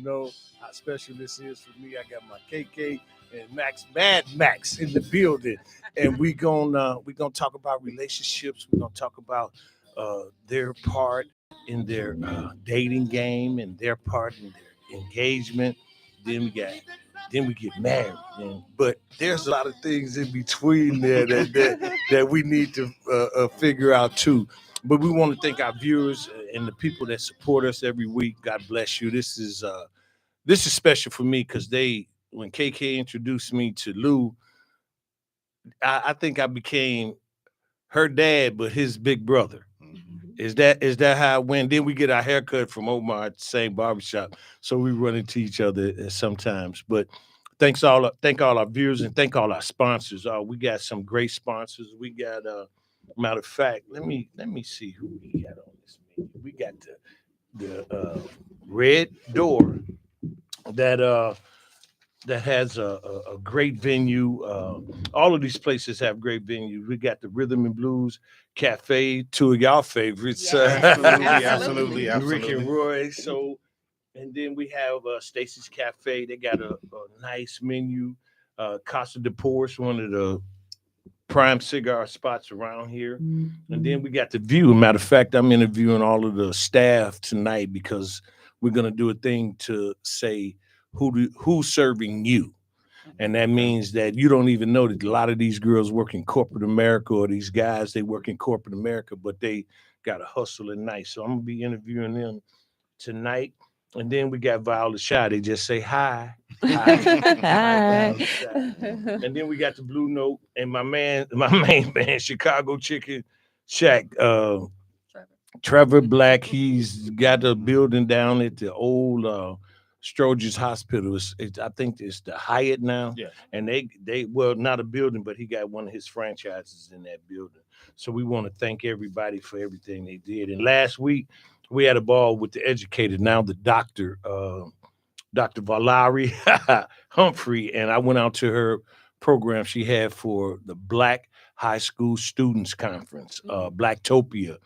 know how special this is for me. I got my KK and Mad Max in the building, and we gonna talk about relationships. We're gonna talk about their part in their dating game and their part in their engagement. Then we get married. But there's a lot of things in between there that we need to figure out too. But we want to thank our viewers and the people that support us every week. God bless you. This is special for me because when KK introduced me to Lou, I think I became her dad, but his big brother. Is that how it went? Then we get our haircut from Omar at the same barbershop, so we run into each other sometimes. But thank all our viewers and thank all our sponsors. We got some great sponsors. We got matter of fact, let me see who we got on this menu. We got the Red Door that has a great venue. All of these places have great venues. We got the Rhythm and Blues Cafe, two of y'all favorites. Absolutely. Rick and Roy. So, and then we have Stacy's Cafe. They got a nice menu. Casa de Porce, one of the prime cigar spots around here. Mm-hmm. And then we got The View. Matter of fact, I'm interviewing all of the staff tonight because we're going to do a thing to say who's serving you. And that means that you don't even know that a lot of these girls work in corporate America, or these guys, they work in corporate America, but they got to hustle at night. So I'm going to be interviewing them tonight. And then we got Viola Shy. They just say hi. Hi. And then we got the Blue Note and my main man, Chicago Chicken Shack, Trevor Black. He's got a building down at the old Stroger's Hospital. I think it's the Hyatt now. Yeah. And they well, not a building, but he got one of his franchises in that building. So we want to thank everybody for everything they did. And last week we had a ball with the educator, now the doctor, Dr. Valerie Humphrey, and I went out to her program she had for the Black High School Students Conference, Blacktopia,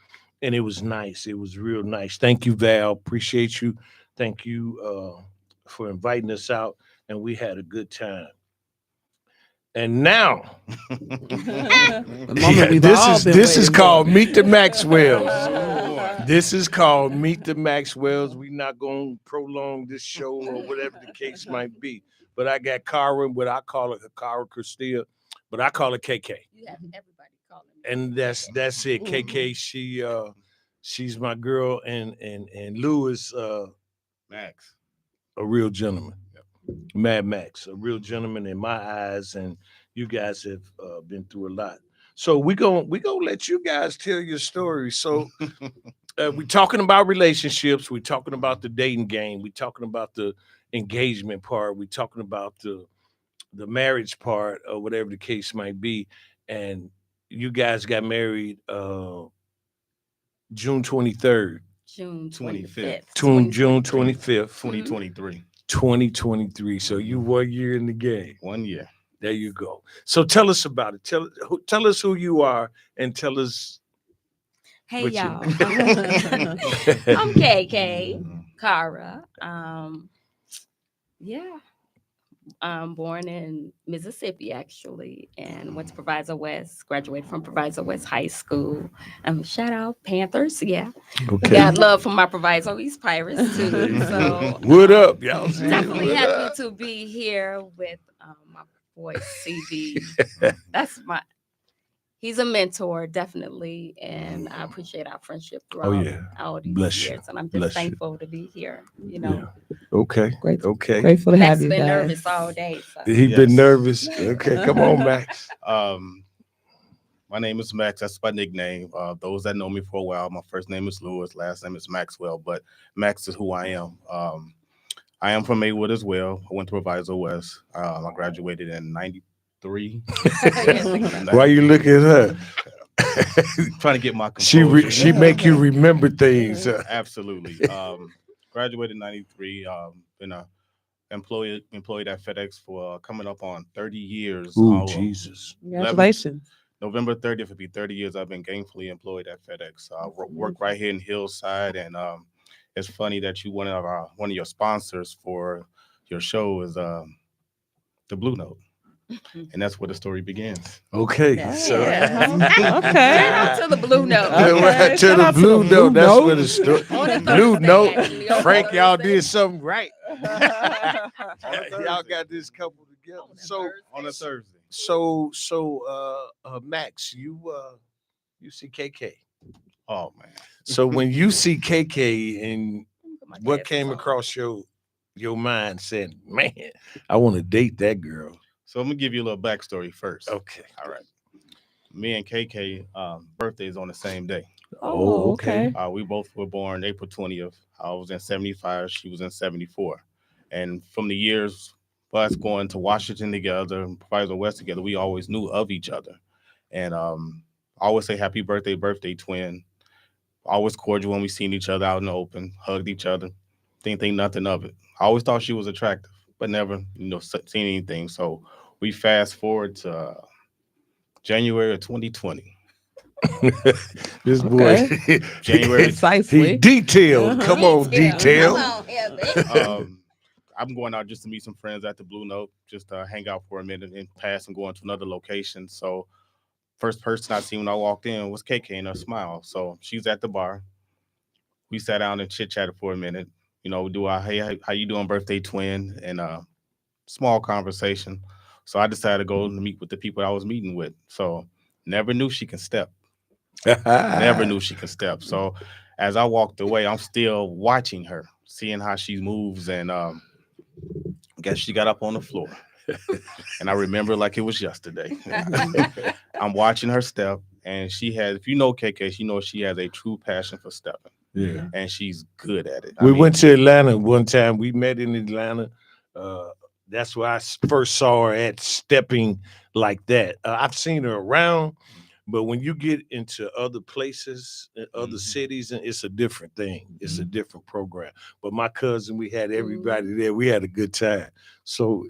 and it was nice. It was real nice. Thank you, Val. Appreciate you. Thank you for inviting us out, and we had a good time. And now, this is called Meet the Maxwells. This is called Meet the Maxwells. We're not going to prolong this show or whatever the case might be. But I got Cara, but I call her Cara Castilla, but I call her KK. You have everybody calling me. And that's it. KK, she's my girl, and Lou is Max, a real gentleman. Mad Max, a real gentleman in my eyes, and you guys have been through a lot. So we gonna let you guys tell your story. So we're talking about relationships, we're talking about the dating game, we're talking about the engagement part, we're talking about the marriage part, or whatever the case might be. And you guys got married June 23rd. June 25th. June 25th, 2023. 2023. So you 1 year in the game. 1 year. There you go. So tell us about it. Tell us who you are and tell us. Hey y'all. I'm KK, Cara. Born in Mississippi, actually, and went to Proviso West, graduated from Proviso West High School. Shout out Panthers, yeah. Okay. Got love from my Proviso East Pirates, too. So what up, y'all? Definitely happy to be here with my boy, CV. He's a mentor, definitely, and I appreciate our friendship throughout all these years. And I'm just thankful to be here, you know. Yeah. Okay. Okay. Grateful to have you. Been nervous all day. So. He's been nervous. Okay, come on, Max. My name is Max. That's my nickname. Those that know me for a while, my first name is Lewis, last name is Maxwell, but Max is who I am. I am from Maywood as well. I went to Proviso West. I graduated in 93. Why you looking at her? Trying to get my composure. She make you remember things. Absolutely. Graduated in 93. Been employed at FedEx for coming up on 30 years. Ooh, Jesus. Congratulations. November 30th will be 30 years I've been gainfully employed at FedEx. I work right here in Hillside, and it's funny that one of your sponsors for your show is the Blue Note, and that's where the story begins. Okay, Yeah. so Okay. Shout out to the Blue Note. Okay. to Shout the out to Blue the Note. Blue That's Note. where the story. On a Blue Thursday, Note. actually, on a Frank, y'all Thursday. did something right. Thursday. Y'all got this couple together. So On a Thursday. Max, you see KK. Oh man. So when you see KK, and My what glasses came on. across your mind, saying, "Man, I want to date that girl." So I'm gonna give you a little backstory first. Okay. All right. Me and KK birthdays on the same day. Oh, okay. We both were born April 20th. I was in 75. She was in 74. And from the years of us going to Washington together and Proviso West together, we always knew of each other. And I always say happy birthday, birthday twin. Always cordial when we seen each other out in the open, hugged each other. Didn't think nothing of it. I always thought she was attractive, but never, seen anything. So we fast forward to January of 2020. This boy, January. Precisely. he detailed. Uh-huh. Come on, detail. Come on, Heather. I'm going out just to meet some friends at the Blue Note, just to hang out for a minute and pass and going to another location. So first person I seen when I walked in was KK and her smile. So she's at the bar. We sat down and chit chatted for a minute. We do our hey, how you doing, birthday twin, and small conversation. So I decided to go and meet with the people I was meeting with. So never knew she can step. Never knew she could step. So as I walked away, I'm still watching her, seeing how she moves, and I guess she got up on the floor. And I remember like it was yesterday. I'm watching her step, and she has, if you know KK, she has a true passion for stepping. Yeah. And she's good at it. We went to Atlanta one time. We met in Atlanta. That's where I first saw her at stepping like that. I've seen her around, but when you get into other places, other cities, and it's a different thing. It's a different program. But my cousin, we had everybody there. We had a good time. So,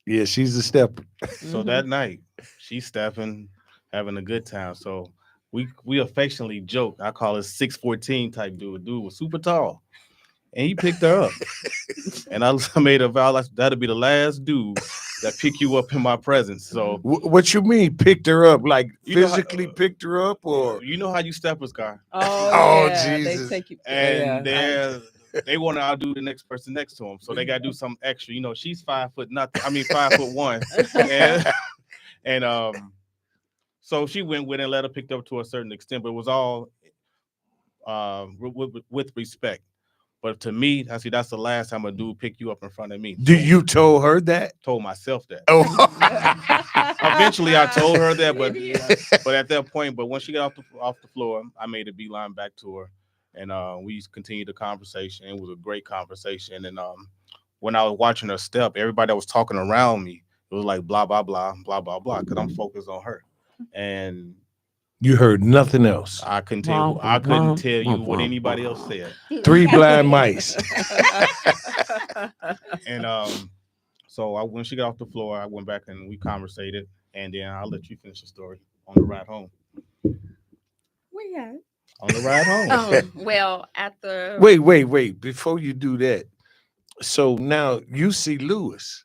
yeah, she's a stepper. So that night, she's stepping, having a good time. So we affectionately joke. I call it 6'14" type dude. Dude was super tall. And he picked her up. And I made a vow that'll be the last dude that pick you up in my presence. So What you mean picked her up? Like You know how- physically picked her up, or you know how you steppers, guy. Oh, yeah, Jesus. They take you. And yeah. they want to outdo the next person next to him. So they gotta do something extra. She's 5 foot nothing. I mean 5'1". and so she went with it and let her pick up to a certain extent, but it was all with respect. But to me, I see that's the last time a dude pick you up in front of me. do you told her that? Told myself that. Oh, Eventually, I told her that, but at that point, but when she got off the floor, I made a beeline back to her, and we continued the conversation. It was a great conversation, and when I was watching her step, everybody that was talking around me, it was like blah blah blah blah blah blah, because I'm focused on her, and you heard nothing else. I couldn't tell you what anybody else said. 3 blind mice. And so when she got off the floor, I went back and we conversated, and then I'll let you finish the story on the ride home. Where you at? On the ride home. Well, after Wait. Before you do that, so now you see Lewis.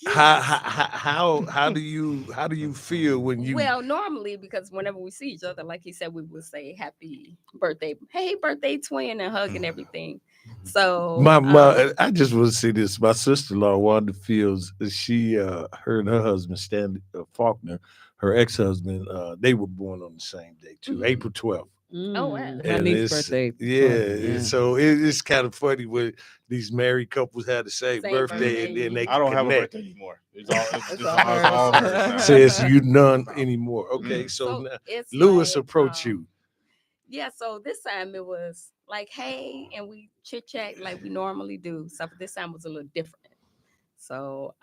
How do you feel when you? Well, normally, because whenever we see each other, like he said, we would say happy birthday, hey birthday twin, and hug and everything. So My I just want to say this. My sister-in-law, Wanda Fields, she her and her husband, Stanley Faulkner, her ex-husband, they were born on the same day too, April 12th. Oh, wow. My And niece's it's- birthday. Yeah, so it's kind of funny when these married couples had the same birthday, and then they I don't have a connect. birthday anymore. It's all all hers now. hers. Says you none anymore. Okay, so now it's Lewis like, approached you. Yeah, so this time it was like, hey, and we chit chat like we normally do. So this time was a little different. So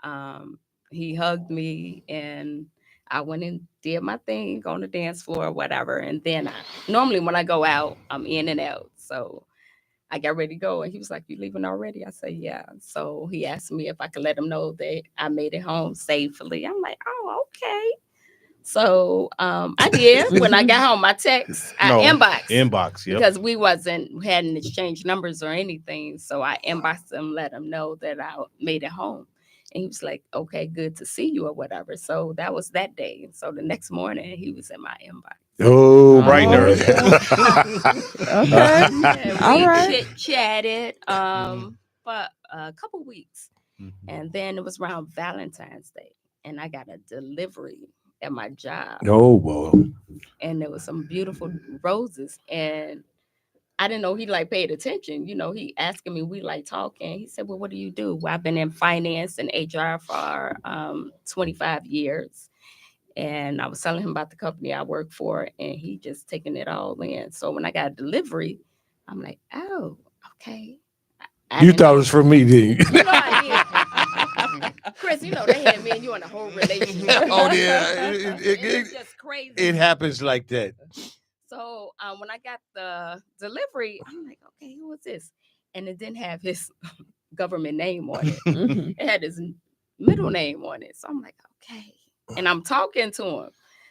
he hugged me, and I went and did my thing on the dance floor or whatever. And then normally when I go out, I'm in and out. So I got ready to go, and he was like, "You leaving already?" I said, "Yeah." So he asked me if I could let him know that I made it home safely. I'm like, "Oh, okay." So I did. When I got home, my text, I inbox, yep. because we hadn't exchanged numbers or anything. So I inboxed him, let him know that I made it home. And he was like, okay, good to see you or whatever. So that was that day. So the next morning he was in my inbox. Oh, Bright and early. Okay. And All we right. chit-chatted for a couple weeks. Mhm. And then it was around Valentine's Day. And I got a delivery at my job. Oh, boy. And there was some beautiful roses. And I didn't know he like paid attention. You know, he asking me, we like talking. He said, well, what do you do? Well, I've been in finance and HR for 25 years. And I was telling him about the company I work for, and he just taking it all in. So when I got a delivery, I'm like, oh, okay. You thought it was for me, didn't you? You know, I did. Chris, you know, they had me and you in a whole relationship. Oh, yeah. It's just crazy. It happens like that. So when I got the delivery, I'm like, okay, who is this? And it didn't have his government name on it. Mhm. It had his middle name on it. So I'm like, okay. And I'm talking to him.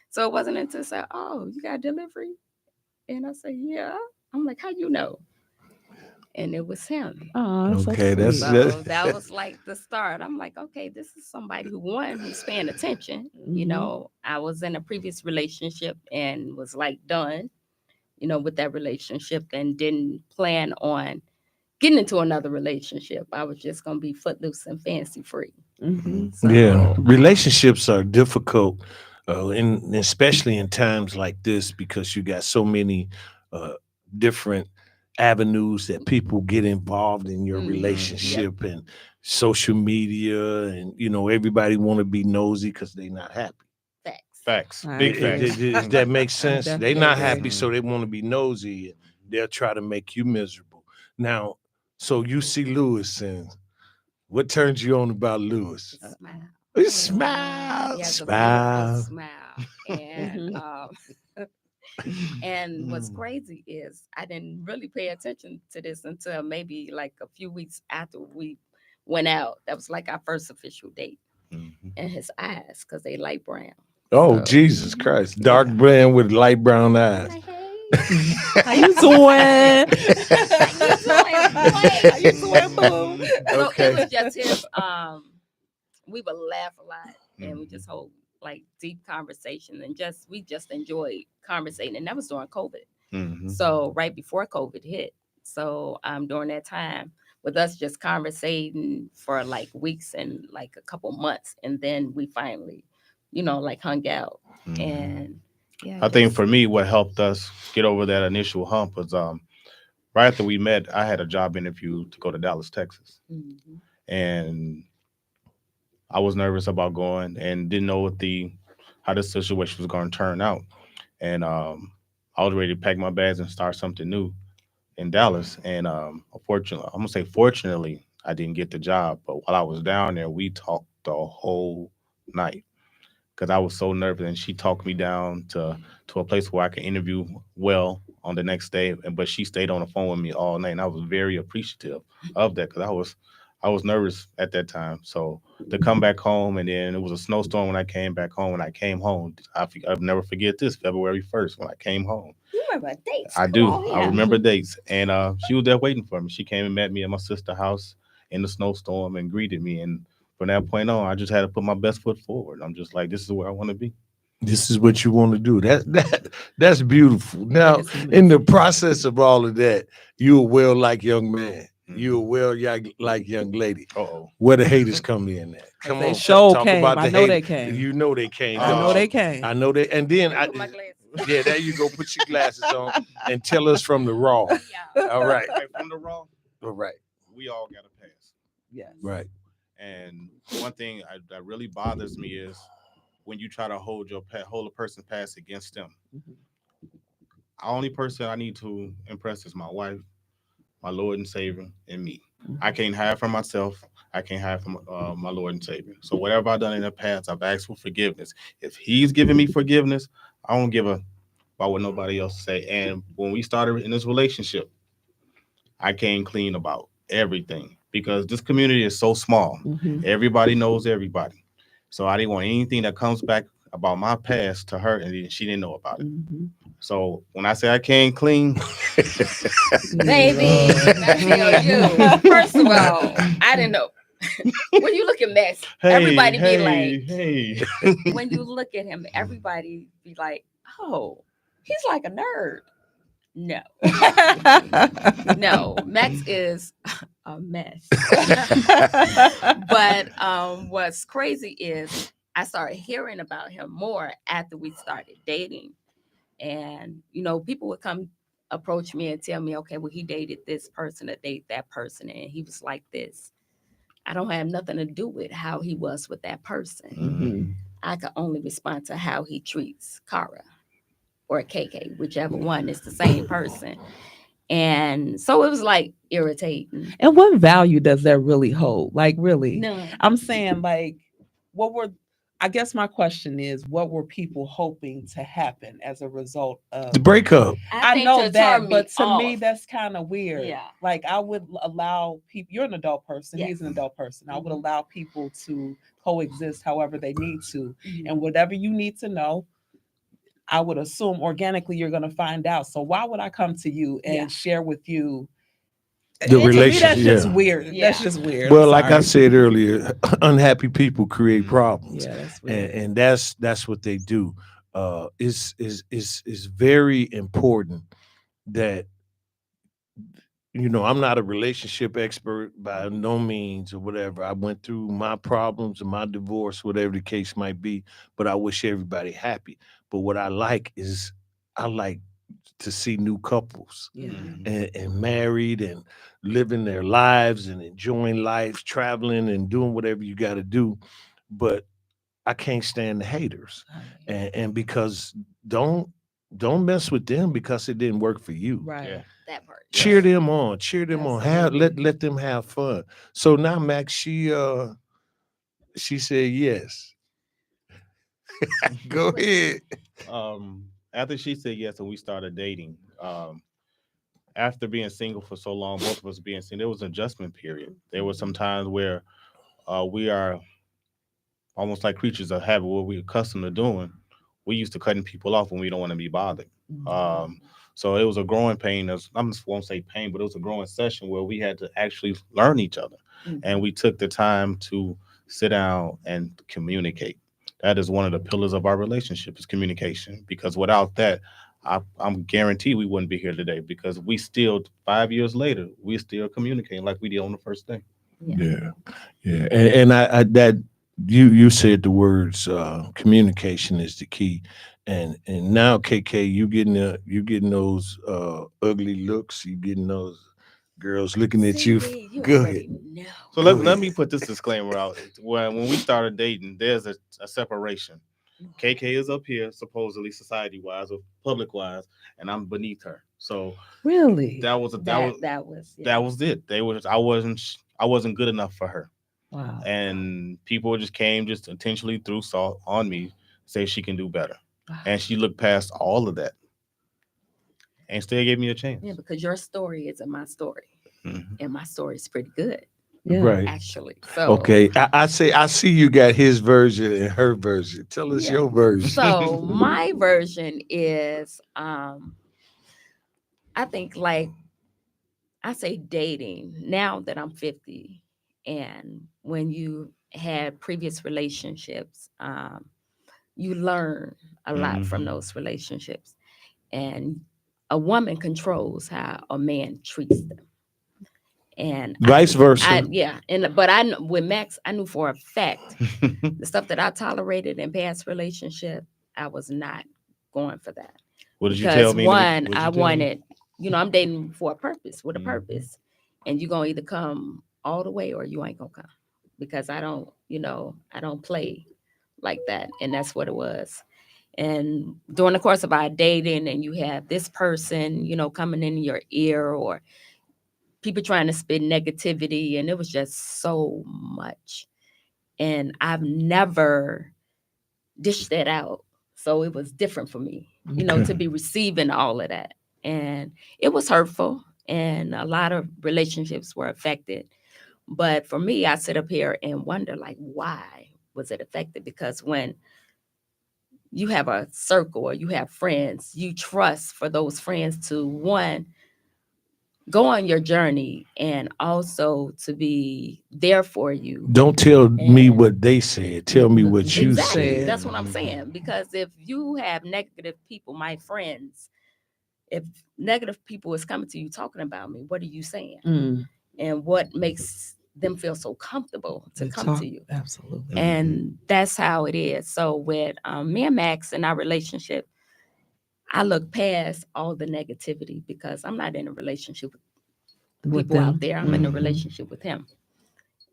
So it wasn't until I said, oh, you got delivery? And I said, yeah. I'm like, how you know? And it was him. Oh, that's Okay, so that's- sweet. So that was like the start. I'm like, okay, this is somebody who's paying attention. You Mhm. know, I was in a previous relationship and was like done, you know, with that relationship and didn't plan on getting into another relationship. I was just going to be footloose and fancy free. Mhm. So, Yeah, relationships are difficult, and especially in times like this because you got so many different avenues that people get involved in your Mhm. relationship and social media, and everybody want to be nosy because they're not happy. Facts. Facts. I Big agree. facts. Does that make sense? They're definitely not agree. happy, so they want to be nosy, and they'll try to make you miserable. Now, so you see Lewis, and what turns you on about Lewis? Smile. Smile, He has a smile. beautiful smile. And Mhm. and what's crazy is I didn't really pay attention to this until maybe like a few weeks after we went out. That was like our first official date. Mhm. And his eyes, because they light brown. Oh, So, Jesus Christ. Dark brown with light brown I'm eyes. like, hey. How you doing? How you doing, boo? So Okay. it was just his we would laugh a lot and we just hold like deep conversation and we just enjoyed conversating. And that was during COVID. Mhm. So right before COVID hit. So during that time with us just conversating for like weeks and like a couple months. And then we finally, like hung out. Mhm. And yeah, I think just- for me, what helped us get over that initial hump was right after we met, I had a job interview to go to Dallas, Texas. Mhm. And I was nervous about going and didn't know how this situation was going to turn out. And I was ready to pack my bags and start something new in Dallas. And unfortunately, I'm gonna say fortunately, I didn't get the job. But while I was down there, we talked the whole night because I was so nervous. And she talked me down to a place where I could interview well on the next day. But she stayed on the phone with me all night, and I was very appreciative of that because I was nervous at that time. So to come back home, and then it was a snowstorm when I came back home. When I came home, I'll never forget this February 1st when I came home. You remember dates? I Come do. on I here. remember dates. And she was there waiting for me. She came and met me at my sister's house in the snowstorm and greeted me. And from that point on, I just had to put my best foot forward. I'm just like, this is where I want to be. This is what you want to do. That's beautiful. Now, That is amazing. in the process of all of that, you're a well-liked young man. You're a well-liked young lady. Uh-oh. Where the haters come in at? Come They on, sure talk came. about I the know they haters. came. You know they came. I know dog. they came. I know they. And then Put my glasses. yeah, there you go. Put your glasses on and tell us from the raw. Yeah. All right, Right from the raw, all right, we all got a pass. Yes. right. And one thing that really bothers me is when you try to hold a person's past against them. Mhm. The only person I need to impress is my wife, my Lord and Savior, and me. I can't hide from myself. I can't hide from my Lord and Savior. So whatever I've done in the past, I've asked for forgiveness. If He's giving me forgiveness, I don't give a about what nobody else say. And when we started in this relationship, I came clean about everything because this community is so small. Mhm. Everybody knows everybody. So I didn't want anything that comes back about my past to her, and then she didn't know about it. Mhm. So when I say I came clean, Baby, I tell you, first of all, I didn't know. When you look at Max, everybody be like, hey. when you look at him, everybody be like, oh, he's like a nerd. No, no, Max is a mess. But what's crazy is I started hearing about him more after we started dating. And, people would come approach me and tell me, okay, well, he dated this person or date that person, and he was like this. I don't have nothing to do with how he was with that person. Mhm. I can only respond to how he treats Kara or KK, whichever one is the same person. And so it was like irritating. And what value does that really hold? Like, really? None. I'm saying, like, I guess my question is, what were people hoping to happen as a result of The breakup. I think know to that, turn but to me, off. that's kind of weird. Yeah. Like, I would allow people, you're an adult person, Yes. he's an adult person. I would Mhm. allow people to coexist however they need to. Mhm. And whatever you need to know, I would assume organically you're going to find out. So why would I come to you and Yeah. share with you? The To me, that's relationship, just yeah. weird. Yeah. That's just weird. Well, I'm like I sorry. said earlier, unhappy people create problems. Yeah, that's weird. And that's what they do. Is very important that I'm not a relationship expert by no means or whatever. I went through my problems and my divorce, whatever the case might be, but I wish everybody happy. But what I like is I like to see new couples Yeah. and married and living their lives and enjoying life, traveling and doing whatever you got to do. But I can't stand the haters, and because don't mess with them because it didn't work for you. Right. Yeah. That part. Cheer them on, cheer them on. Absolutely. Let them have fun. So now Max, she said yes. Go ahead. After she said yes and we started dating, after being single for so long, both of us being single, there was an adjustment period. There were some times where we are almost like creatures of habit, what we're accustomed to doing. We used to cutting people off when we don't want to be bothered. So it was a growing pain. I won't say pain, but it was a growing session where we had to actually learn each other. And we took the time to sit down and communicate. That is one of the pillars of our relationship is communication. Because without that, I'm guaranteed we wouldn't be here today. Because we still 5 years later, we still communicating like we did on the first day. Yeah. And I that you said the words communication is the key. And now KK, you getting those ugly looks, you getting those girls looking at you. Go ahead. No. So Go let ahead. me put this disclaimer out. When we started dating, there's a separation. KK is up here, supposedly society wise or public wise, and I'm beneath her. So Really? that was it. I wasn't good enough for her. Wow. And people just came just intentionally threw salt on me, say she can do better. Wow. And she looked past all of that and still gave me a chance. Yeah, because your story isn't my story. Mhm. And my story is pretty good, Yeah. Right. actually. So Okay. I see you got his version and her version. Tell us Yeah. your version. So my version is I think like I say dating now that I'm 50, and when you had previous relationships, you learn a lot from Mhm. those relationships, and a woman controls how a man treats them. And Vice versa. but with Max, I knew for a fact the stuff that I tolerated in past relationship, I was not going for that. What did you Because tell me? one, What'd you I tell me? wanted, I'm dating for a purpose, with a Mhm. purpose. And you're gonna either come all the way or you ain't gonna come. Because I don't play like that. And that's what it was. And during the course of our dating, and you have this person, coming in your ear, or people trying to spit negativity, and it was just so much. And I've never dished that out. So it was different for me, Okay. to be receiving all of that. And it was hurtful, and a lot of relationships were affected. But for me, I sit up here and wonder, like, why was it affected? Because when you have a circle or you have friends, you trust for those friends to, one, go on your journey and also to be there for you. Don't tell me And- what they said. Tell me what you Exactly. said. That's what I'm saying. Because if you have negative people, my friends, if negative people is coming to you talking about me, what are you saying? Mm. And what makes them feel so comfortable to come to you? Absolutely. And that's how it is. So with me and Max in our relationship, I look past all the negativity because I'm not in a relationship with With people them. out there. I'm in a Mhm. relationship with him.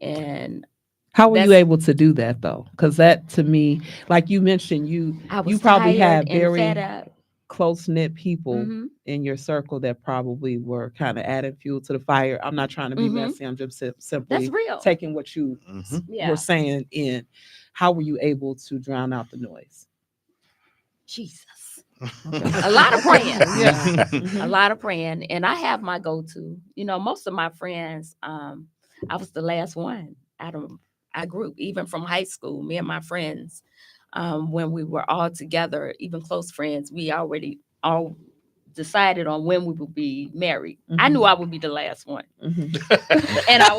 And How were you that's- able to do that though? Because that to me, like you mentioned, I was you probably tired had and very fed up. close knit people Mhm. in your circle that probably were kind of adding fuel to the fire. I'm not trying to be Mhm. messy. I'm just simply That's real. taking what you Yeah. were saying in. How were you able to drown out the noise? Jesus. Okay. A lot of praying. Yeah. A Mhm. lot of praying. And I have my go-to. You know, most of my friends, I was the last one out of our group, even from high school. Me and my friends, when we were all together, even close friends, we already all decided on when we would be married. I knew I would be the last one. Mhm. And I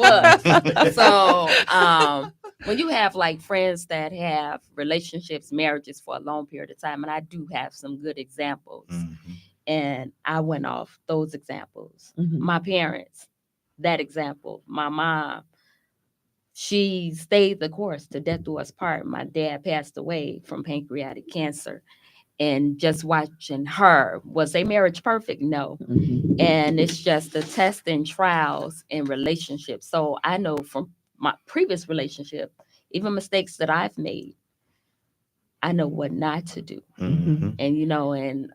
was. So when you have like friends that have relationships, marriages for a long period of time, and I do have some good examples, and I went off those examples. Mhm. My parents, that example, my mom, she stayed the course to death do us part. My dad passed away from pancreatic cancer. And just watching her, was their marriage perfect? No. Mhm. And it's just the tests and trials in relationships. So I know from my previous relationship, even mistakes that I've made, I know what not to do. Mhm. And you know, and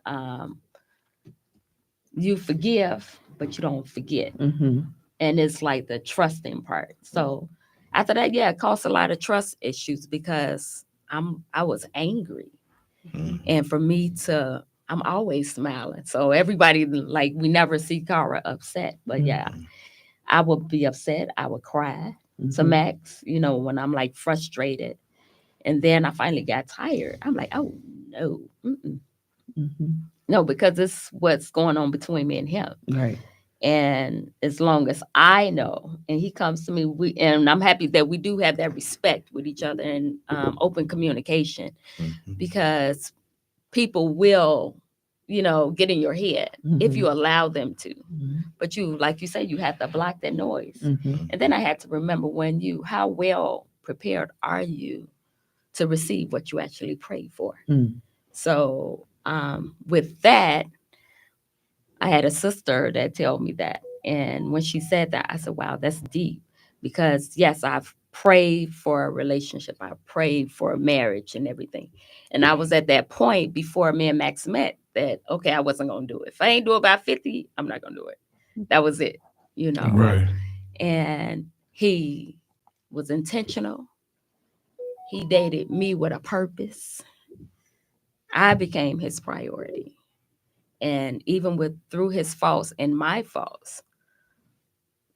you forgive, but you don't forget. Mhm. And it's like the trusting part. So after that, yeah, it caused a lot of trust issues because I was angry. And for me to, I'm always smiling. So everybody, like, we never see Cara upset. But yeah, I would be upset. I would cry to Mhm. Max, you know, when I'm like frustrated. And then I finally got tired. I'm like, oh, no. Mm-mm. Mhm. No, because it's what's going on between me and him. Right. And as long as I know, and he comes to me, and I'm happy that we do have that respect with each other and open communication, because people will, you know, get in your head if you allow them to. Mhm. But you, like you say, you have to block that noise. Mhm. And then I had to remember how well prepared are you to receive what you actually pray for? Mm. So with that, I had a sister that told me that. And when she said that, I said, wow, that's deep. Because yes, I've prayed for a relationship. I prayed for a marriage and everything. And I was at that point before me and Max met that, okay, I wasn't going to do it. If I ain't do it by 50, I'm not going to do it. That was it, you know. Right. And he was intentional. He dated me with a purpose. I became his priority. And even through his faults and my faults,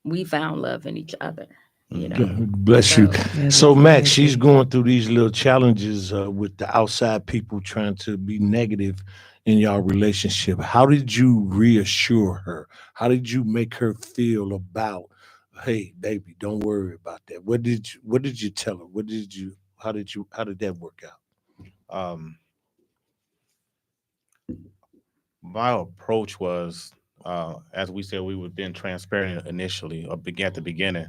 we found love in each other, you know. Bless you. Yeah, So, that's Max, she's amazing. going through these little challenges with the outside people trying to be negative in your relationship. How did you reassure her? How did you make her feel about, hey, baby, don't worry about that? What did you tell her? How did that work out? My approach was, as we said, we were being transparent initially, or at the beginning.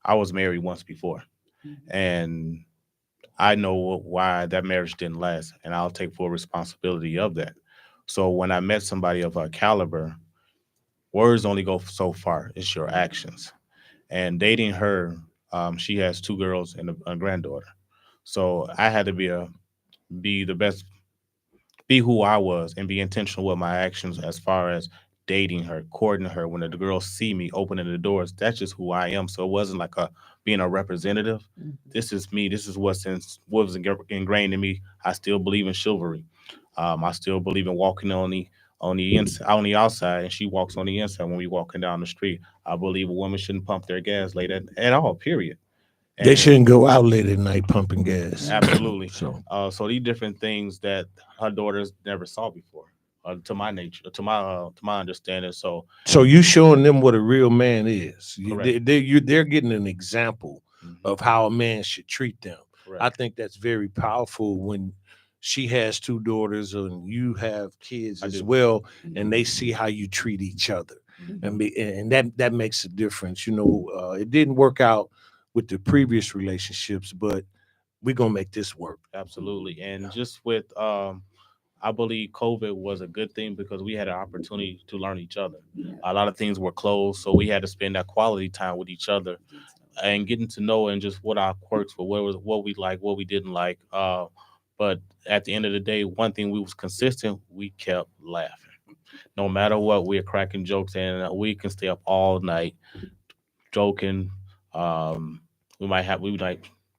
I was married once before, and I know why that marriage didn't last, and I'll take full responsibility of that. So when I met somebody of her caliber, words only go so far. It's your actions. And dating her, she has two girls and a granddaughter. So I had to be the best, be who I was, and be intentional with my actions as far as dating her, courting her. When the girls see me opening the doors, that's just who I am. So it wasn't like being a representative. This is me. This is what was ingrained in me. I still believe in chivalry. I still believe in walking on the outside, and she walks on the inside when we walking down the street. I believe a woman shouldn't pump their gas late at all. Period. They And shouldn't go out late at night pumping gas. absolutely. So So these different things that her daughters never saw before, to my nature, to my understanding. So you showing them what a real man is. Correct. They're getting an example of how a man should treat them. correct. I think that's very powerful when she has two daughters and you have kids I as do. well, and they see how you treat each other, and that makes a difference. It didn't work out with the previous relationships, but we're gonna make this work. Absolutely. And just with I believe COVID was a good thing because we had an opportunity to learn each other. A lot of things were closed, so we had to spend that quality time with each other and getting to know and just what our quirks were, what we like, what we didn't like. But at the end of the day, one thing we was consistent, we kept laughing. No matter what, we're cracking jokes and we can stay up all night joking. We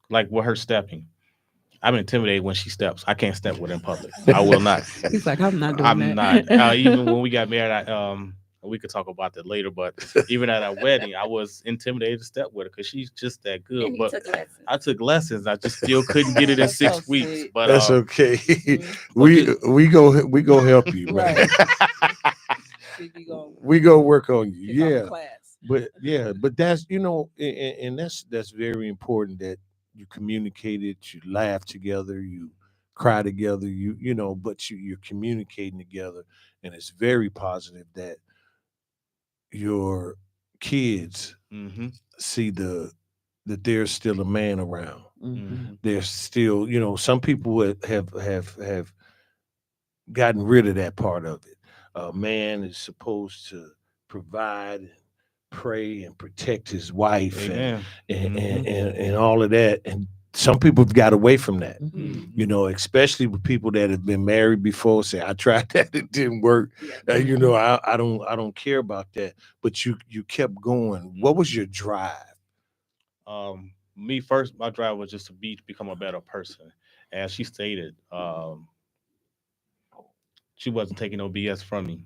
like with her stepping. I'm intimidated when she steps. I can't step with her in public. I will not. He's like, I'm not doing I'm that. not. Even when we got married, we could talk about that later. But even at our wedding, I was intimidated to step with her because she's just that good. And he But took lessons. I took lessons. I just still couldn't get it in That's so 6 weeks. sweet. But That's okay. we go help you, man. Right. We go work on you. Pick out Yeah. the class. But that's and that's very important that you communicated, you laugh together, you cry together, but you're communicating together, and it's very positive that your kids hmm see that there's still a man around. Mhm. There's still, some people have gotten rid of that part of it. A man is supposed to provide and pray and protect his wife Amen. and all of that. And some people have got away from that, Mhm. especially with people that have been married before. Say, I tried that, it didn't work. I don't care about that. But you kept going. What was your drive? Me first, my drive was just to become a better person. As she stated, she wasn't taking no BS from me.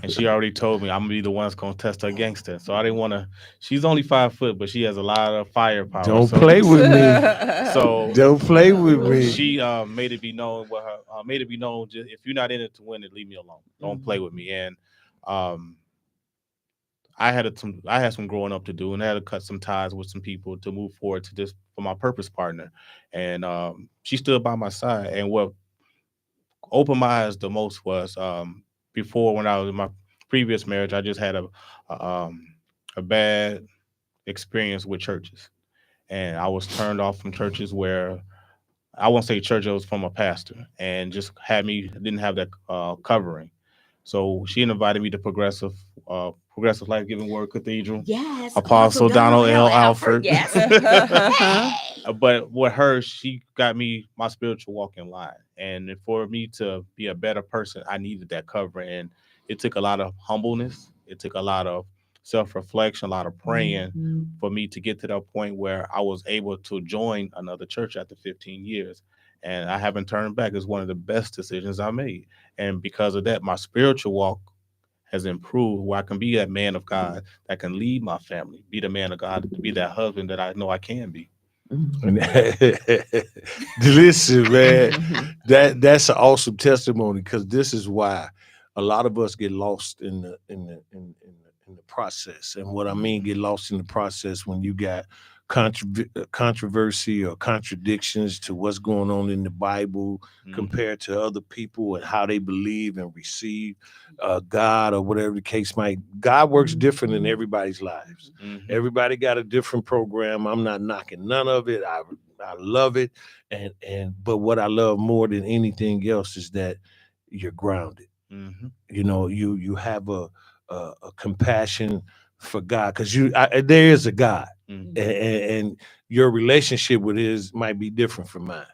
And she already told me I'm gonna be the one that's gonna test her gangster. So I didn't wanna she's only 5 foot, but she has a lot of firepower. Don't So- play with me. So Don't play with me. she made it be known made it be known, just if you're not in it to win it, leave me alone. Don't play with me. And I had some growing up to do, and I had to cut some ties with some people to move forward to this for my purpose partner. And she stood by my side. And what opened my eyes the most was before, when I was in my previous marriage, I just had a bad experience with churches, and I was turned off from churches where I won't say church, it was from a pastor, and just didn't have that covering. So she invited me to Progressive Life Giving Word Cathedral. Yes. Apostle Donald L. Alford. Yes. But with her, she got me my spiritual walk in line. And for me to be a better person, I needed that covering. And it took a lot of humbleness. It took a lot of self-reflection, a lot of praying for me to get to that point where I was able to join another church after 15 years. And I haven't turned back. It's one of the best decisions I made. And because of that, my spiritual walk has improved, where I can be that man of God that can lead my family, be the man of God, to be that husband that I know I can be. Listen, man, that's an awesome testimony, because this is why a lot of us get lost in the process. And what I mean, get lost in the process when you got controversy or contradictions to what's going on in the Bible compared to other people and how they believe and receive God, or whatever the case might. God works different in everybody's lives. Everybody got a different program. I'm not knocking none of it. I love it. But what I love more than anything else is that you're grounded. You have a compassion for God, because there is a God, and your relationship with his might be different from mine,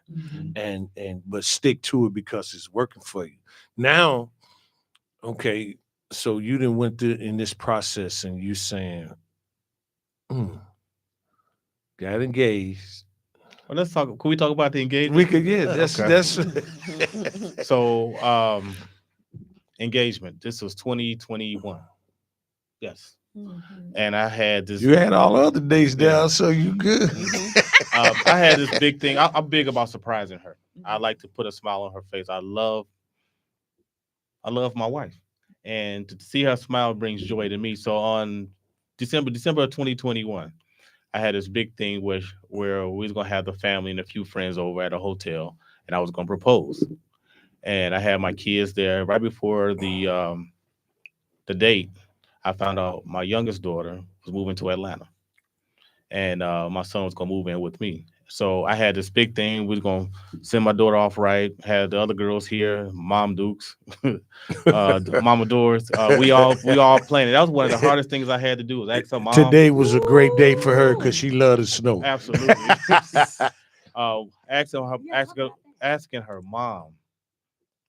but stick to it because it's working for you. Now, okay, so you done went through in this process, and you saying, got engaged. Well, let's talk. Can we talk about the engagement? We could, yeah. That's Okay. that's. So, engagement. This was 2021. Yes. And I had this. You had all the other dates down, so you good. I had this big thing. I'm big about surprising her. I like to put a smile on her face. I love my wife, and to see her smile brings joy to me. So on December of 2021, I had this big thing where we was gonna have the family and a few friends over at a hotel, and I was gonna propose. And I had my kids there. Right before the date, I found out my youngest daughter was moving to Atlanta, and my son was gonna move in with me. So I had this big thing. We was gonna send my daughter off right. Had the other girls here, Mom Dukes, Mama Doors. We all planning. That was one of the hardest things I had to do was ask her mom. Today was a great day for her because she loved the snow. Absolutely. Asking her mom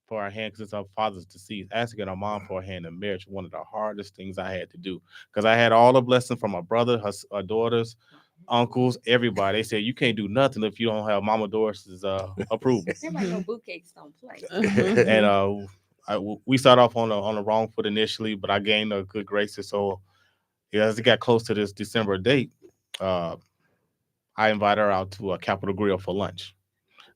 for her hand because it's her father's deceased. Asking her mom for her hand in marriage, one of the hardest things I had to do because I had all the blessings from my brother, her daughters, uncles, everybody. They said you can't do nothing if you don't have Mama Doris's approval. They're like no bouquets don't play. And we started off on the wrong foot initially, but I gained a good graces. So as it got close to this December date, I invited her out to a Capitol Grill for lunch,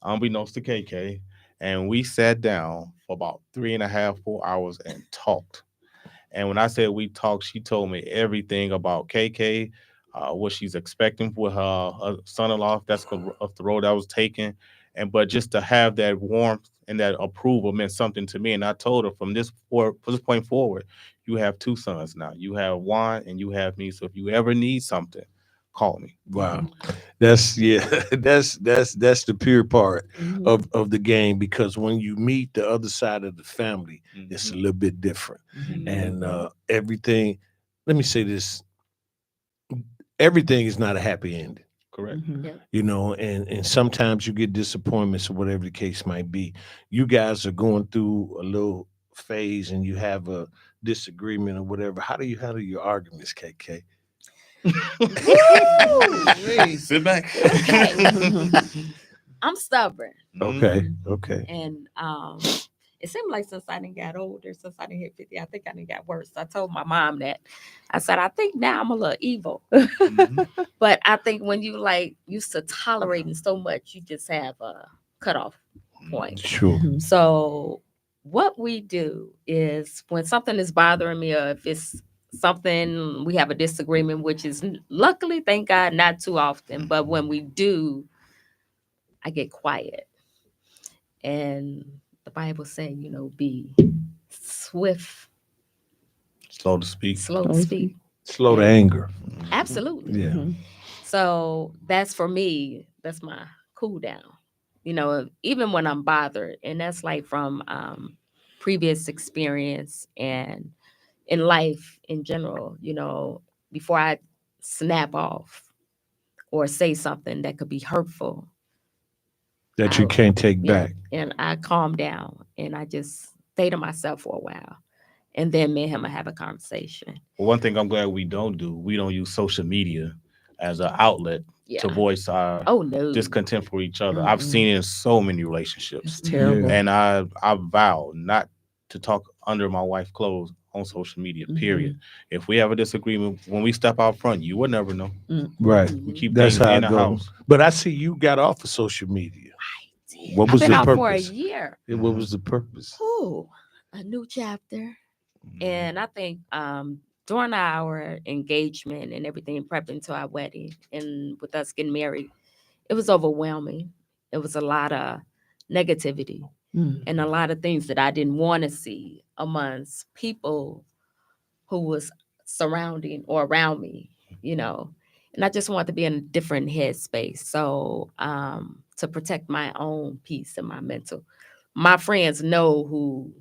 unbeknownst to KK, and we sat down for about 3.5, 4 hours and talked. And when I said we talked, she told me everything about KK, what she's expecting with her son-in-law, if that's of the road I was taking. But just to have that warmth and that approval meant something to me. And I told her from this point forward, you have two sons now. You have Juan and you have me. So if you ever need something, call me. Wow. That's the pure part of the game, because when you meet the other side of the family, it's a little bit different. And everything, let me say this, everything is not a happy ending. Correct. You know, and sometimes you get disappointments or whatever the case might be. You guys are going through a little phase and you have a disagreement or whatever. How do you handle your arguments, KK? Sit back. Okay. I'm stubborn. Okay. And it seemed like since I didn't got older, since I didn't hit 50, I think I didn't got worse. I told my mom that. I said, I think now I'm a little evil. But I think when you like used to tolerating so much, you just have a cutoff point. Sure. So what we do is when something is bothering me, or if it's something we have a disagreement, which is luckily, thank God, not too often. But when we do, I get quiet. And the Bible says, be swift, Slow to speak. slow to speak. Slow to anger. Absolutely. Yeah. So that's for me, that's my cool down. Even when I'm bothered, and that's like from previous experience and in life in general, before I snap off or say something that could be hurtful. That you can't take back. And I calm down and I just stay to myself for a while. And then me and him will have a conversation. Well, one thing I'm glad we don't use social media as an outlet to voice our discontent for each other. I've seen it in so many relationships. It's terrible. And I vow not to talk under my wife's clothes on social media, period. If we have a disagreement, when we step out front, you will never know. Right. We keep That's things how in it the goes. house. But I see you got off of social media. What was I've been the out purpose? for a year. What was the purpose? Oh, a new chapter. And I think during our engagement and everything, prepping to our wedding and with us getting married, it was overwhelming. It was a lot of negativity and a lot of things that I didn't want to see amongst people who was surrounding or around me, and I just wanted to be in a different headspace. So to protect my own peace and my mental, my friends know who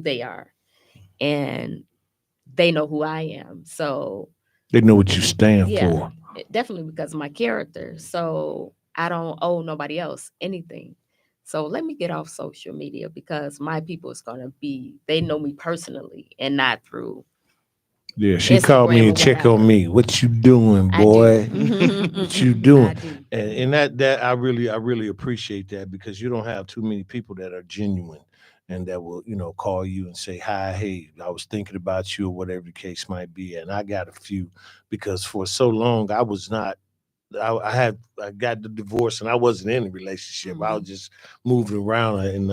they are. And they know who I am. So they know what you stand for. Definitely because of my character. So I don't owe nobody else anything. So let me get off social media because my people is going to they know me personally and not through. Yeah, she Instagram called me and checked on me. What you doing, boy? What you doing? And that I really appreciate that, because you don't have too many people that are genuine and that will, call you and say, hi, hey, I was thinking about you, or whatever the case might be. And I got a few, because for so long I was not I got the divorce and I wasn't in a relationship. I was Mhm. just moving around, and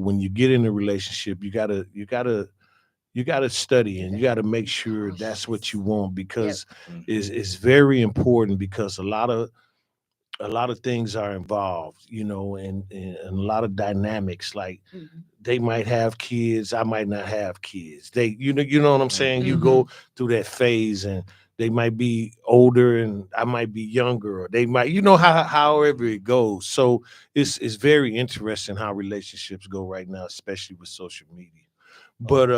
when you get in a relationship, you gotta study and you gotta make sure that's what you want, Yep. because Mhm. it's very important, because a lot of things are involved, and a lot of dynamics. Like, Mhm. they might have kids, I might not have kids. You know what I'm saying? You Mhm. go through that phase, and they might be older and I might be younger, or they might, however it goes. So it's very interesting how relationships go right now, especially with social media. Oh, But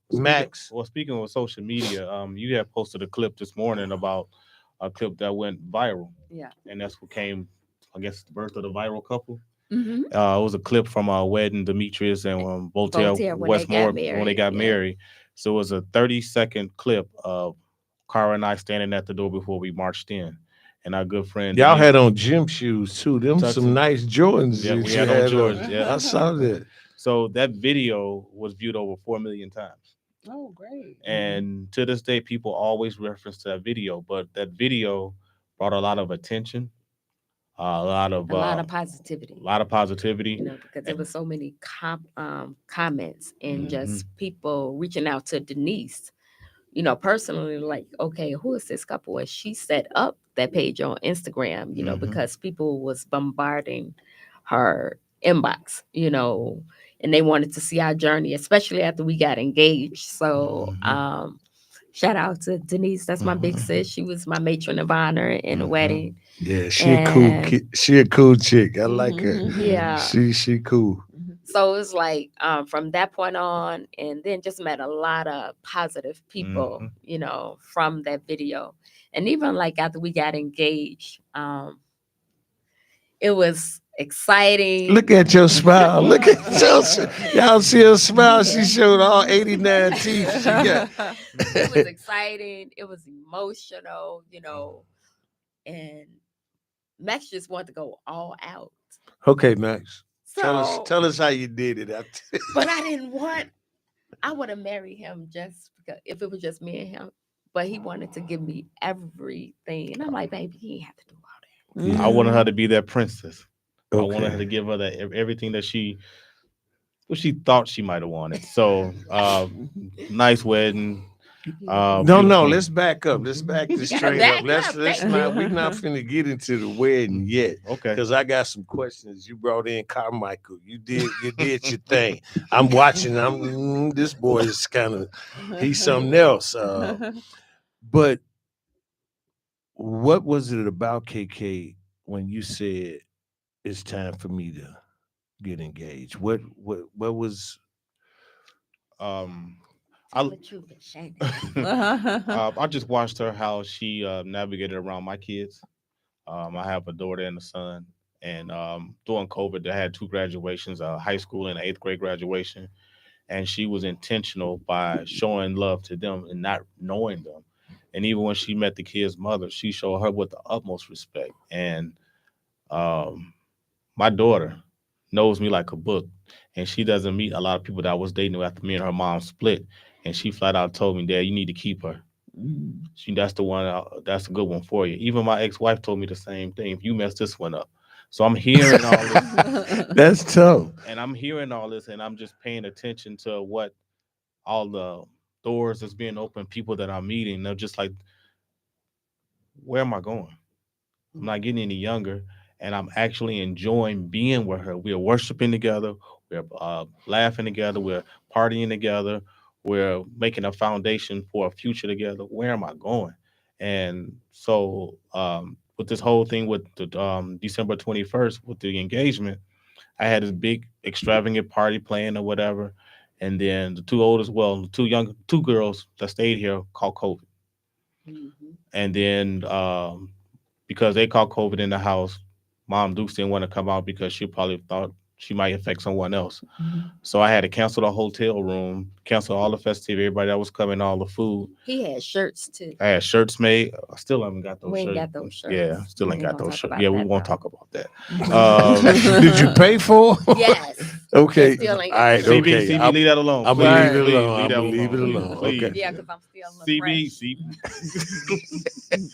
speaking Max, well, speaking of social media, you have posted a clip this morning about a clip that went viral, Yeah. and that's what came, I guess, the birth of the viral couple. Hmm. It was a clip from a wedding, Demetrius and Voltaire Voltaire when they got Westmore when they married. got Yeah. married. So it was a 30-second clip of Cara and I standing at the door before we marched in, and our good friend y'all Demetrius had on gym shoes too. Them some tuxes. nice Jordans Yeah, that we you had on had on. George. Yeah, I saw that. so that video was viewed over 4 million times. Oh, great. And to this day, people always reference that video, but that video brought a lot of attention, a lot of A lot uh, of positivity. a lot of positivity. Because there And, was so many comments and Mhm. just people reaching out to Denise, personally, like, okay, who is this couple? And she set up that page on Instagram, Mhm. because people was bombarding her inbox, and they wanted to see our journey, especially after we got engaged. So, Mhm. shout out to Denise. That's my big Mhm. sis. She was my matron of honor in the Mhm. wedding. Yeah, she a cool And kid. She a cool chick. I like her. Mhm. yeah, She cool. so it was like, from that point on, and then just met a lot of positive people, Mhm. from that video. And even like after we got engaged, it was exciting. Look at your smile. Look at y'all see her smile. She showed all 89 teeth she got. It was exciting. It was emotional, and Max just wanted to go all out. Okay, Max. Tell us So, tell us how you did it. but I didn't want, I would have married him just because if it was just me and him. But he wanted to give me everything. And I'm like, baby, he ain't have to do all I Yeah. wanted her to Mhm. be that princess. I wanted her Okay. to give her that everything that she thought she might have wanted. So, nice wedding, that. No, beautiful. let's back up. Let's back You this gotta train up. back Let's up. let's not we're not finna get into the wedding yet. Okay. Cause I got some questions. You brought in Carmichael. You did your thing. I'm watching. This boy is kind of he's something else. But what was it about KK when you said it's time for me to get engaged? What was Um, Tell I the truth and shame the devil. I just watched her how she navigated around my kids. I have a daughter and a son, and during COVID, they had two graduations, a high school and an eighth grade graduation, and she was intentional by showing love to them and not knowing them. And even when she met the kid's mother, she showed her with the utmost respect. And um, my daughter knows me like a book, and she doesn't meet a lot of people that I was dating after me and her mom split. And she flat out told me, "Dad, you need to keep her. That's the one. That's a good one for you." Even my ex-wife told me the same thing. If you mess this one up, so I'm hearing all this, that's tough. and I'm hearing all this, and I'm just paying attention to what all the doors that's being opened, people that I'm meeting. They're just like, where am I going? I'm not getting any younger, and I'm actually enjoying being with her. We're worshiping together, we're laughing together, we're partying together, we're making a foundation for a future together. Where am I going? And so, with this whole thing with the December 21st, with the engagement, I had this big extravagant party plan or whatever. And then the two oldest, well, the two girls that stayed here caught COVID. Mhm. And then because they caught COVID in the house, Mom Dukes didn't want to come out because she probably thought she might infect someone else. Mhm. So I had to cancel the hotel room, cancel all the festivity, everybody that was coming, all the food. He had shirts too. I had shirts made. I still haven't got those We ain't shirts. got those shirts. Yeah, still We ain't ain't got gonna those talk shirts. about Yeah, we that, won't though. talk about that. Did you pay for 'em? Yes. Okay. They still ain't All got right. the CB, Okay. CB, leave that alone. I'm please, gonna leave it please, alone. leave I'm that gonna leave it please, alone. please. Okay. Yeah, because I'm still CB,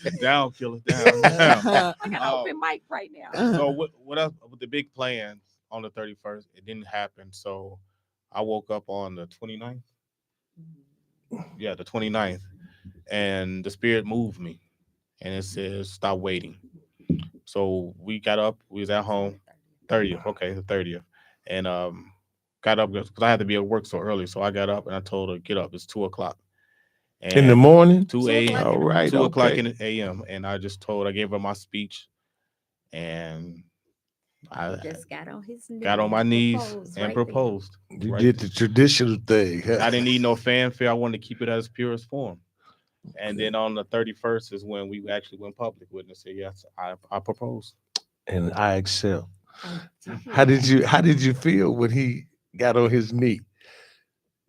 fresh. down, killer, down. I got an open mic right now. So what else with the big plans on the 31st? It didn't happen. So I woke up on the 29th. Yeah, the 29th. And the spirit moved me. And it says, stop waiting. So we got up, we was at home, 30th. Okay, the 30th. And got up because I had to be at work so early. So I got up and I told her, get up, it's 2 o'clock. And In the morning. 2 a.m. All right. 2 o'clock Okay. in the a.m. And I gave her my speech. And I Just got on his knees. got on my knees proposed and right proposed. You right did there. the traditional thing. huh? I didn't need no fanfare. I wanted to keep it as pure as form. And then on the 31st is when we actually went public with it and said, yes, I propose. And I accept. there. How did you feel when he got on his knee?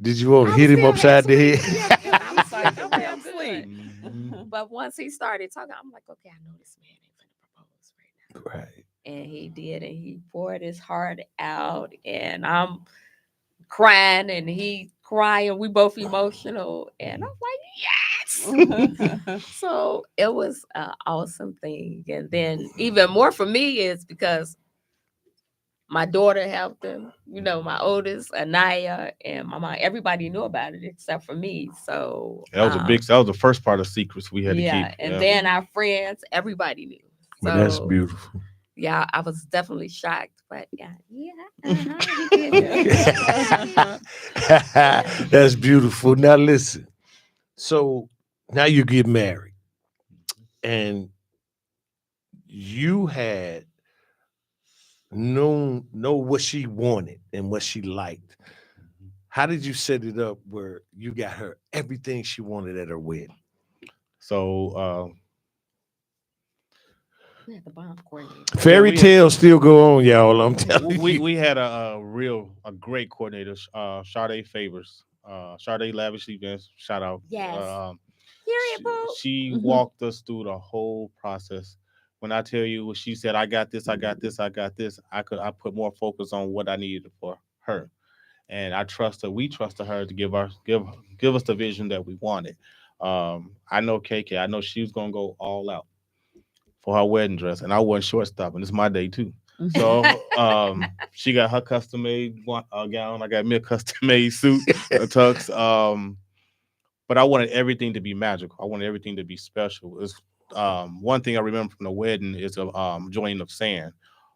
Did you want to I hit him still upside had the sweet- head? Yeah, I was like, Don't okay, be I'm asleep. good. Mhm. But once he started talking, I'm like, okay, I know this man ain't finna propose right now. Right. And he did, and he poured his heart out, and I'm crying, and he crying. We both emotional, and I'm like, yes. So it was an awesome thing. And then even more for me is because my daughter helped him, my oldest, Anaya, and my mom. Everybody knew about it except for me. So That was the first part of secrets we had to yeah, keep. and then our friends, everybody knew. But that's So, beautiful. yeah, I was definitely shocked, but yeah, he did it. That's beautiful. Now listen. So now you get married, and you had know what she wanted and what she liked. How did you set it up where you got her everything she wanted at her wedding? So We had the bomb coordinator. Fairy we- tales still go on, y'all. I'm telling you. we had a great coordinator, Sade Favors, Sade Lavish Events. Shout out. Yes. She, Period, boo. she Mhm. walked us through the whole process. When I tell you, when she said, "I got this, I got this, I got this," I put more focus on what I needed for her, and I trusted. We trusted her to give us the vision that we wanted. I know KK. I know she was gonna go all out for her wedding dress, and I wasn't short stopping. It's my day too. So she got her custom made gown. I got me a custom made suit, a tux. But I wanted everything to be magical. I wanted everything to be special. It's one thing I remember from the wedding is a joining of sand.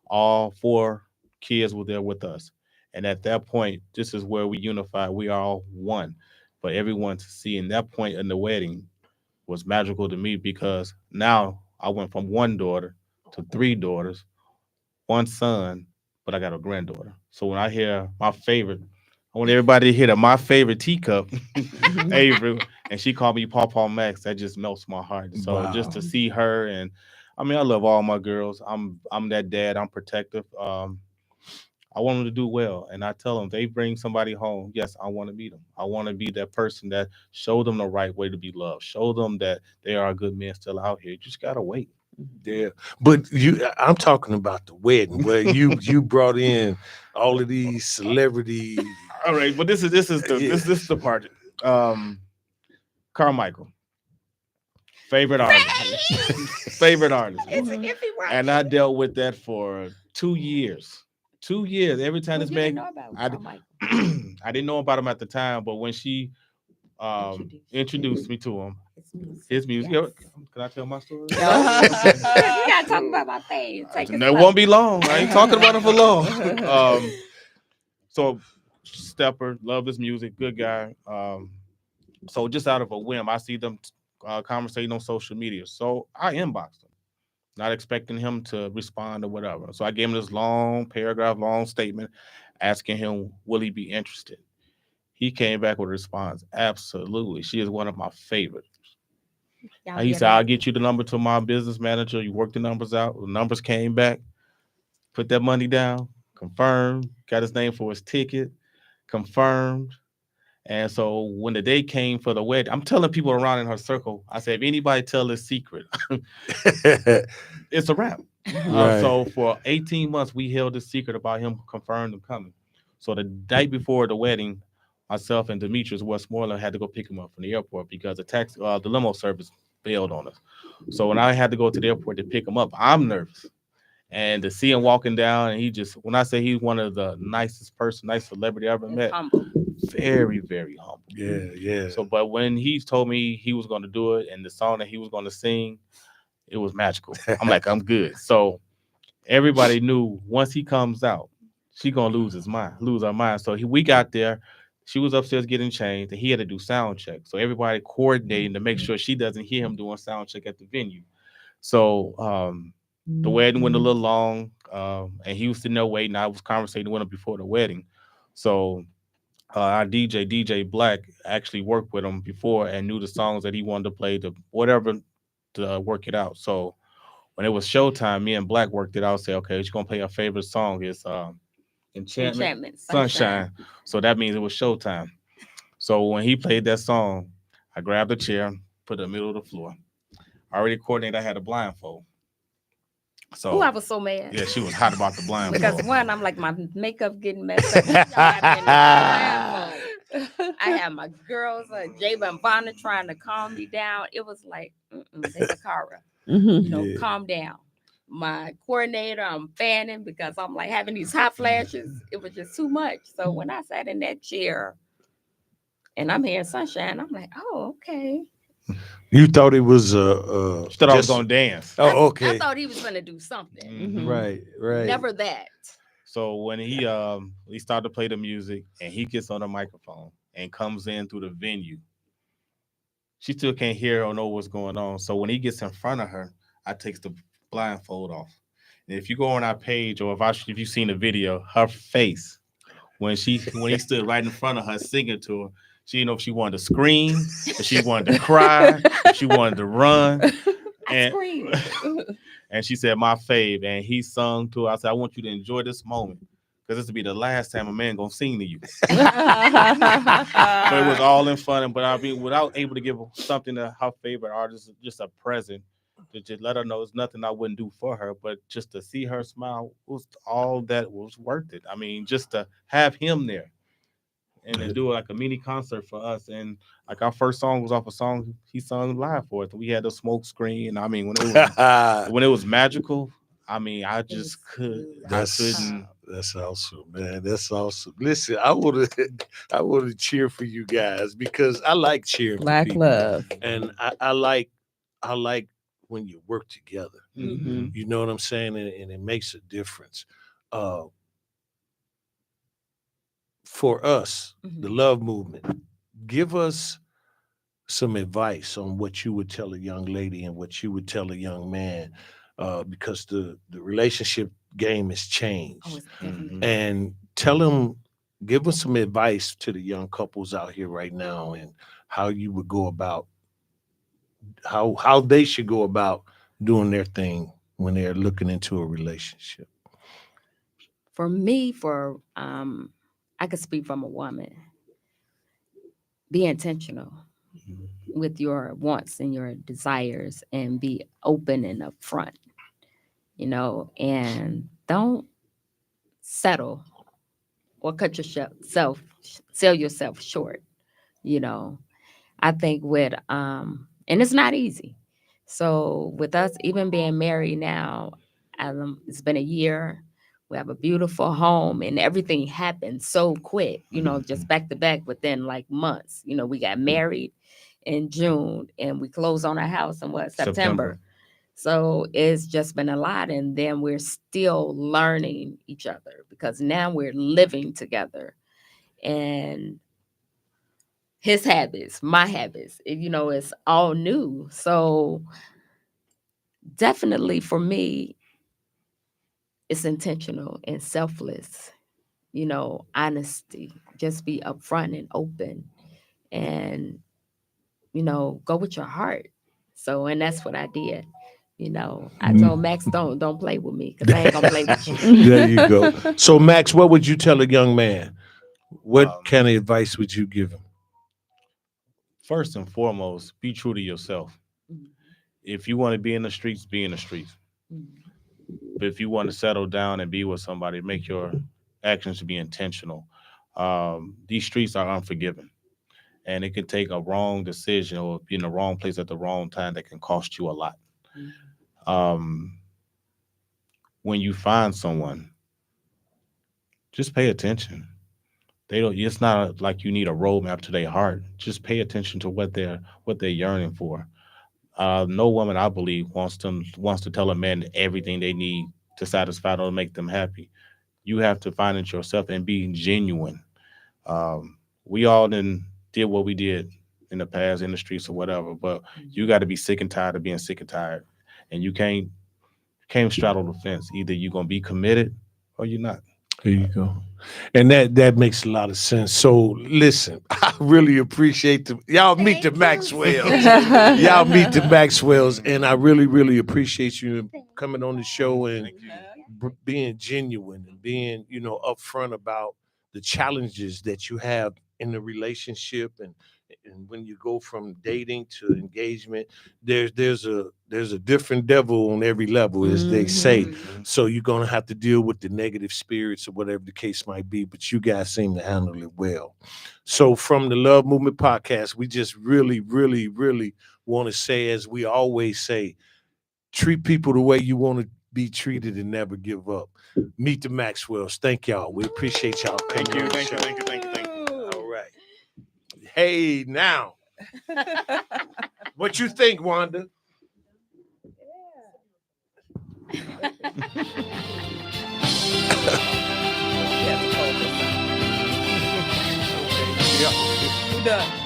All four kids were there with us, and at that point, this is where we unified. We are all one. But everyone to see in that point in the wedding was magical to me because now I went from one daughter to three daughters, one son, but I got a granddaughter. So when I hear my favorite, I want everybody to hear that my favorite teacup, Avery, and she called me Pawpaw Max. That just melts my heart. So just to Wow. see her, and I mean, I love all my girls. I'm that dad. I'm protective. I want them to do well, and I tell them they bring somebody home. Yes, I want to meet them. I want to be that person that show them the right way to be loved. Show them that they are good men still out here. You just gotta wait. Yeah, but I'm talking about the wedding where you brought in all of these celebrities. All right, but this is this is the part. Carmichael, favorite artist, favorite artist, It's an iffy right. and I dealt with that for 2 years. 2 years. Every time Well, this you didn't man, know about I, Carl Michael. I didn't know about him at the time, but when she introduced me to him, his music. Yes. Can I tell my story? You gotta talk about my thing. Take it That slow. won't be long. I ain't talking about it for long. So Stepper, love his music, good guy. So just out of a whim, I see them conversating on social media. So I inboxed him, not expecting him to respond or whatever. So I gave him this long paragraph, long statement, asking him, will he be interested? He came back with a response. Absolutely. She is one of my favorites. Y'all He get said, I'll it. get you the number to my business manager. You work the numbers out. The numbers came back. Put that money down. confirmed, got his name for his ticket, confirmed. And so when the day came for the wedding, I'm telling people around in her circle, I said, if anybody tell this secret, it's a wrap. Right. So for 18 months, we held this secret about him confirmed and coming. So the night before the wedding, myself and Demetrius Westmoreland had to go pick him up from the airport because the limo service bailed on us. So when I had to go to the airport to pick him up, I'm nervous. And to see him walking down, and when I say he's one of the nicest celebrity I ever met, Humble. very, very humble. Yeah. So, but when he told me he was going to do it and the song that he was going to sing, it was magical. I'm like, I'm good. So everybody knew once he comes out, she gonna lose her mind. So we got there. She was upstairs getting changed, and he had to do sound check. So everybody coordinating to make sure she doesn't hear him doing sound check at the venue. So the wedding went a little long, and he was sitting there waiting. I was conversating with him before the wedding. So our DJ Black actually worked with him before and knew the songs that he wanted to play to work it out. So when it was showtime, me and Black worked it out. Say, okay, she's gonna play our favorite song. It's Enchantment Sunshine. So that means it was showtime. So when he played that song, I grabbed a chair, put it in the middle of the floor. I already coordinated. I had a blindfold. So Oh, I was so mad. yeah, she was hot about the blindfold. Because one, I'm like, my makeup getting messed up. I had my girls, Jaba and Bonner, trying to calm me down. It was like, they Sakara, calm down. My coordinator, I'm fanning because I'm like having these hot flashes. It was just too much. So when I sat in that chair and I'm hearing Sunshine, I'm like, oh, okay. You thought it was She thought I was gonna dance. Oh, okay. I thought he was gonna do something. Mhm. Right. Never that. So when he started to play the music and he gets on the microphone and comes in through the venue, she still can't hear or know what's going on. So when he gets in front of her, I takes the blindfold off. And if you go on our page or if you've seen the video, her face when he stood right in front of her singing to her, she didn't know if she wanted to scream, if she wanted to cry, if she wanted to run. I screamed. And she said, my fave. And he sung to her. I said, I want you to enjoy this moment because this will be the last time a man gonna sing to you. So it was all in fun. But I mean, without able to give something to her favorite artist, just a present to just let her know it's nothing I wouldn't do for her. But just to see her smile was all that was worth it. I mean, just to have him there and to do like a mini concert for us. And like our first song was off a song he sung live for us. We had the smoke screen. I mean, when it was magical, I mean, I just couldn't. That's awesome, man. That's awesome. Listen, I want to cheer for you guys because I like cheering Black for people. love. And I like when you work together. Mm-hmm. You know what I'm saying? And it makes a difference. For us, the love movement, give us some advice on what you would tell a young lady and what you would tell a young man, because the relationship game has changed. And give us some advice to the young couples out here right now and how you would go about, how they should go about doing their thing when they're looking into a relationship. For me, I could speak from a woman. Be intentional with your wants and your desires and be open and upfront, and don't settle or sell yourself short. I think and it's not easy. So with us even being married now, it's been a year. We have a beautiful home and everything happened so quick, just back to back within like months. We got married in June and we closed on our house in September. So it's just been a lot. And then we're still learning each other because now we're living together and his habits, my habits, it's all new. So definitely for me, it's intentional and selfless, honesty. Just be upfront and open and, go with your heart. So, and that's what I did. I told Max, don't play with me because I ain't gonna play with you. There you go. So, Max, what would you tell a young man? What Um, kind of advice would you give him? First and foremost, be true to yourself. If you want to be in the streets, be in the streets. But if you want to settle down and be with somebody, make your actions be intentional. These streets are unforgiving, and it can take a wrong decision or be in the wrong place at the wrong time that can cost you a lot. When you find someone, just pay attention. It's not like you need a roadmap to their heart. Just pay attention to what they're yearning for. No woman, I believe, wants to tell a man everything they need to satisfy them or make them happy. You have to find it yourself and be genuine. We all did what we did in the past in the streets or whatever, but you got to be sick and tired of being sick and tired, and you can't straddle the fence. Either you're gonna be committed or you're not. There you go. And that makes a lot of sense. So listen, I really appreciate y'all meet the Maxwells. Y'all meet the Maxwells, and I really, really appreciate you coming on the show and being genuine and being, upfront about the challenges that you have in the relationship, and when you go from dating to engagement, there's a different devil on every level, as they say. So you're gonna have to deal with the negative spirits or whatever the case might be, but you guys seem to handle it well. So from the Love Movement Podcast, we just really, really, really want to say, as we always say, treat people the way you want to be treated and never give up. Meet the Maxwells. Thank y'all. We appreciate y'all. Thank you. All right. Hey, now, what you think, Wanda? Done.